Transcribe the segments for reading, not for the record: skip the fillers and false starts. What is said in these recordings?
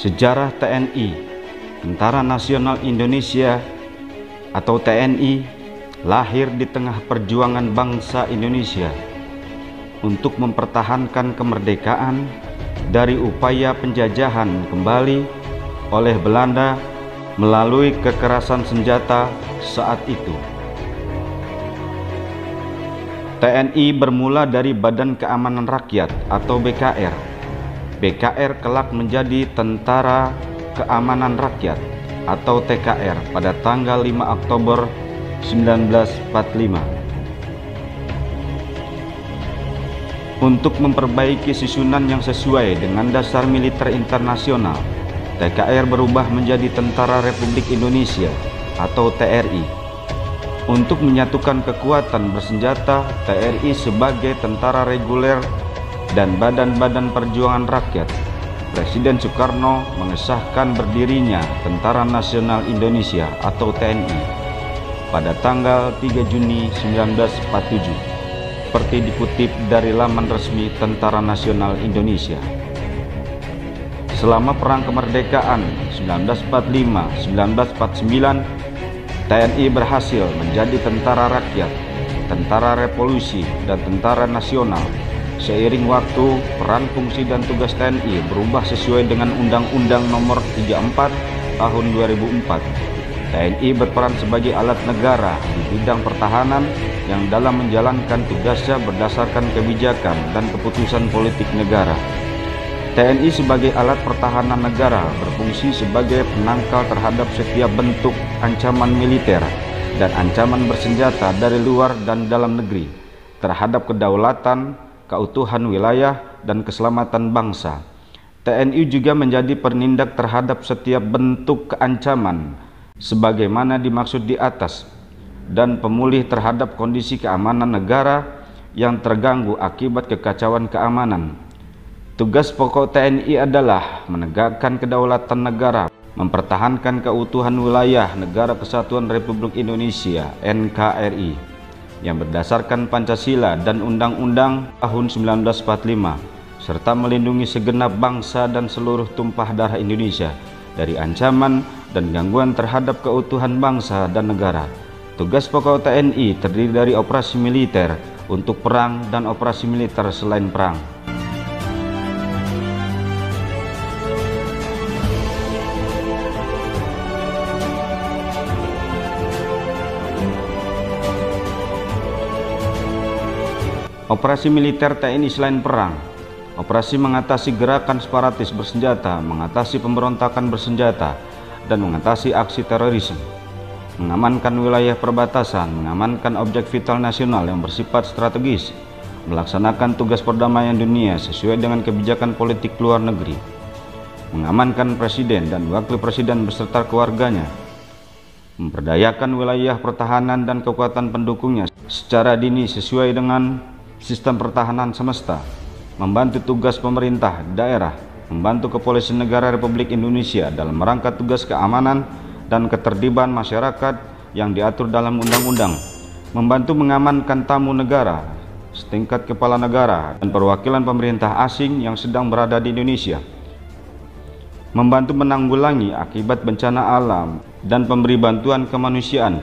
Sejarah TNI, Tentara Nasional Indonesia atau TNI, lahir di tengah perjuangan bangsa Indonesia untuk mempertahankan kemerdekaan dari upaya penjajahan kembali oleh Belanda melalui kekerasan senjata saat itu. TNI bermula dari Badan Keamanan Rakyat atau BKR. BKR kelak menjadi Tentara Keamanan Rakyat atau TKR pada tanggal 5 Oktober 1945. Untuk memperbaiki susunan yang sesuai dengan dasar militer internasional, TKR berubah menjadi Tentara Republik Indonesia atau TRI. Untuk menyatukan kekuatan bersenjata TRI sebagai tentara reguler dan badan-badan perjuangan rakyat, Presiden Soekarno mengesahkan berdirinya Tentara Nasional Indonesia atau TNI pada tanggal 3 Juni 1947, seperti dikutip dari laman resmi Tentara Nasional Indonesia. Selama Perang Kemerdekaan 1945-1949, TNI berhasil menjadi tentara rakyat, tentara revolusi, dan tentara nasional. Seiring waktu, peran, fungsi, dan tugas TNI berubah sesuai dengan Undang-Undang Nomor 34 Tahun 2004. TNI berperan sebagai alat negara di bidang pertahanan yang dalam menjalankan tugasnya berdasarkan kebijakan dan keputusan politik negara. TNI sebagai alat pertahanan negara berfungsi sebagai penangkal terhadap setiap bentuk ancaman militer dan ancaman bersenjata dari luar dan dalam negeri terhadap kedaulatan, keutuhan wilayah, dan keselamatan bangsa. TNI juga menjadi penindak terhadap setiap bentuk keancaman sebagaimana dimaksud di atas dan pemulih terhadap kondisi keamanan negara yang terganggu akibat kekacauan keamanan. Tugas pokok TNI adalah menegakkan kedaulatan negara, mempertahankan keutuhan wilayah Negara Kesatuan Republik Indonesia (NKRI) yang berdasarkan Pancasila dan Undang-Undang tahun 1945, serta melindungi segenap bangsa dan seluruh tumpah darah Indonesia dari ancaman dan gangguan terhadap keutuhan bangsa dan negara. Tugas pokok TNI terdiri dari operasi militer untuk perang dan operasi militer selain perang. Operasi militer TNI selain perang: operasi mengatasi gerakan separatis bersenjata, mengatasi pemberontakan bersenjata, dan mengatasi aksi terorisme, mengamankan wilayah perbatasan, mengamankan objek vital nasional yang bersifat strategis, melaksanakan tugas perdamaian dunia sesuai dengan kebijakan politik luar negeri, mengamankan presiden dan wakil presiden beserta keluarganya, memperdayakan wilayah pertahanan dan kekuatan pendukungnya secara dini sesuai dengan sistem pertahanan semesta, membantu tugas pemerintah daerah, membantu Kepolisian Negara Republik Indonesia dalam rangka tugas keamanan dan ketertiban masyarakat yang diatur dalam undang-undang, membantu mengamankan tamu negara, setingkat kepala negara dan perwakilan pemerintah asing yang sedang berada di Indonesia, membantu menanggulangi akibat bencana alam dan pemberi bantuan kemanusiaan,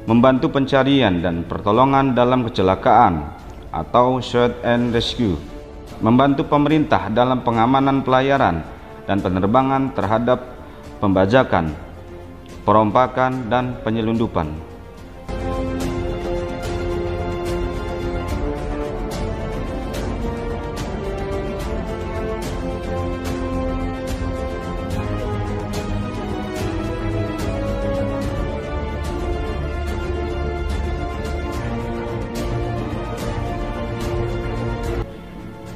membantu pencarian dan pertolongan dalam kecelakaan atau search and rescue, membantu pemerintah dalam pengamanan pelayaran dan penerbangan terhadap pembajakan, perompakan, dan penyelundupan.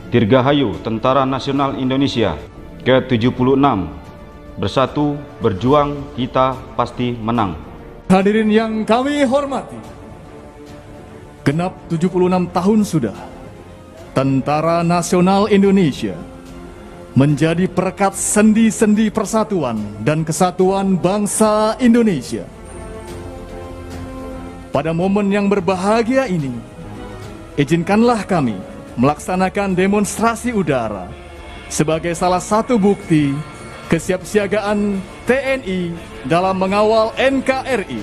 Dirgahayu Tentara Nasional Indonesia ke-76. Bersatu, berjuang, kita pasti menang. Hadirin yang kami hormati, genap 76 tahun sudah Tentara Nasional Indonesia menjadi perekat sendi-sendi persatuan dan kesatuan bangsa Indonesia. Pada momen yang berbahagia ini, izinkanlah kami melaksanakan demonstrasi udara sebagai salah satu bukti kesiapsiagaan TNI dalam mengawal NKRI.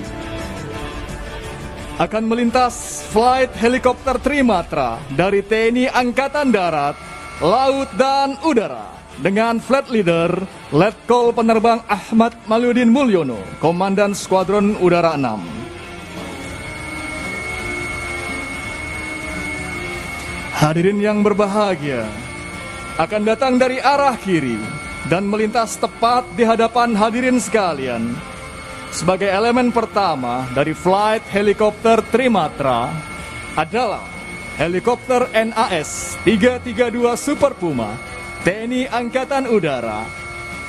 Akan melintas flight helikopter Trimatra dari TNI Angkatan Darat, Laut dan Udara dengan flight leader Letkol Penerbang Ahmad Maluddin Mulyono, Komandan Skuadron Udara 6. Hadirin yang berbahagia, akan datang dari arah kiri dan melintas tepat di hadapan hadirin sekalian. Sebagai elemen pertama dari flight helikopter Trimatra adalah helikopter NAS 332 Super Puma TNI Angkatan Udara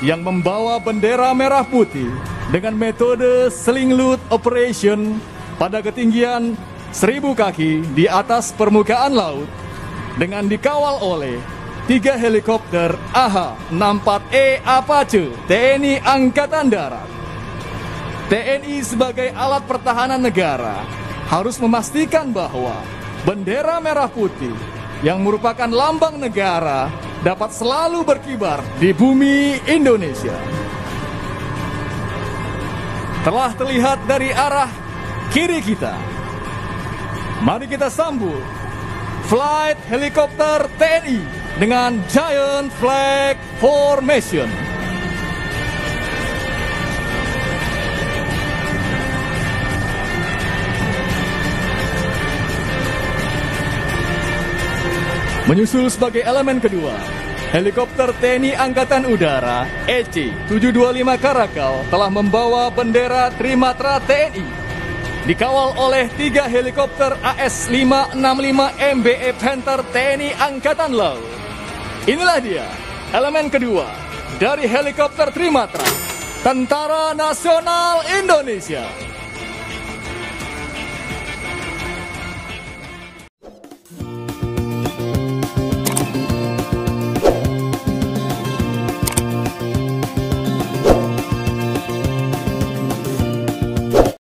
yang membawa bendera merah putih dengan metode sling load operation pada ketinggian 1000 kaki di atas permukaan laut dengan dikawal oleh 3 helikopter AH-64E Apache TNI Angkatan Darat. TNI sebagai alat pertahanan negara harus memastikan bahwa bendera merah putih yang merupakan lambang negara dapat selalu berkibar di bumi Indonesia. Telah terlihat dari arah kiri kita. Mari kita sambut flight helikopter TNI dengan Giant Flag Formation. Menyusul sebagai elemen kedua, helikopter TNI Angkatan Udara EC-725 Karakal telah membawa bendera Trimatra TNI, dikawal oleh 3 helikopter AS-565 MBE Panther TNI Angkatan Laut. Inilah dia, elemen kedua dari helikopter Trimatra, Tentara Nasional Indonesia.